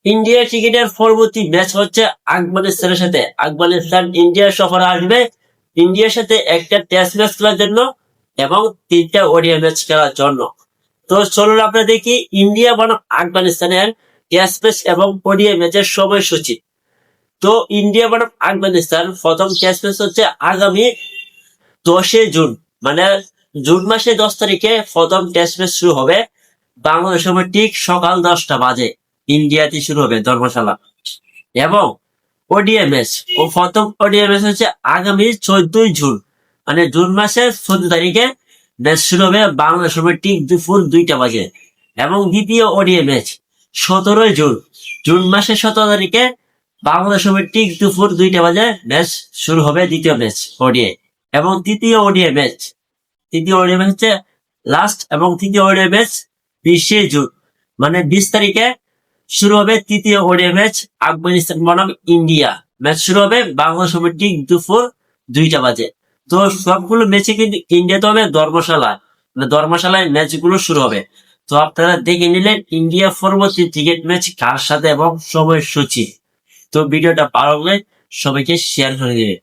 India ক্রিকেটের পরবর্তী match হচ্ছে আফগানিস্তানের সাথে। আফগানিস্তান ইন্ডিয়া সফরে আসবে ইন্ডিয়ার সাথে একটা টেস্ট ম্যাচ খেলার জন্য এবং 3টা ওডিআই ম্যাচ খেলার জন্য। তো চলুন আমরা দেখি ইন্ডিয়া বনাম আফগানিস্তানের টেস্ট ম্যাচ এবং ওডিআই ম্যাচের সময়সূচি। তো ইন্ডিয়া বনাম আফগানিস্তান প্রথম টেস্ট ম্যাচ হচ্ছে আগামী 10 জুন, মানে জুন মাসে 10 তারিখে প্রথম টেস্ট ম্যাচ শুরু হবে। বাংলাদেশ সময় ঠিক সকাল 10টা বাজে ইন্ডিয়াতে শুরু হবে ধর্মশালা। এবং ওডিআই ম্যাচ প্রথম ওডিআই ম্যাচ হচ্ছে আগামী 14 জুন, মানে জুন মাসের 14 তারিখে ম্যাচ শুরু হবে বাংলাদেশ সময় ঠিক দুপুর 2টা বাজে। এবং দ্বিতীয় ওডিআই ম্যাচ 17 জুন, জুন মাসের 17 তারিখে বাংলাদেশ সময় ঠিক দুপুর 2টা বাজে ম্যাচ শুরু হবে, দ্বিতীয় ম্যাচ ওডিআই। এবং তৃতীয় ওডিআই ম্যাচ হচ্ছে লাস্ট এবং তৃতীয় ওডিআই ম্যাচ 20 জুন, মানে 20 তারিখে শুরু হবে তৃতীয় ওডিআই ম্যাচ আফগানিস্তান বনাম ইন্ডিয়া। ম্যাচ শুরু হবে বাংলাদেশ সময় ঠিক দুপুর 2টা বাজে। তো সবগুলো ম্যাচে কিন্তু ইন্ডিয়াতে হবে ধর্মশালায়, মানে ধর্মশালায় ম্যাচগুলো শুরু হবে। তো আপনারা দেখে নিলেন ইন্ডিয়া পরবর্তী ক্রিকেট ম্যাচ কার সাথে এবং সময়সূচি। তো ভিডিওটা ভালো লাগলে সবাইকে শেয়ার করে দিবেন।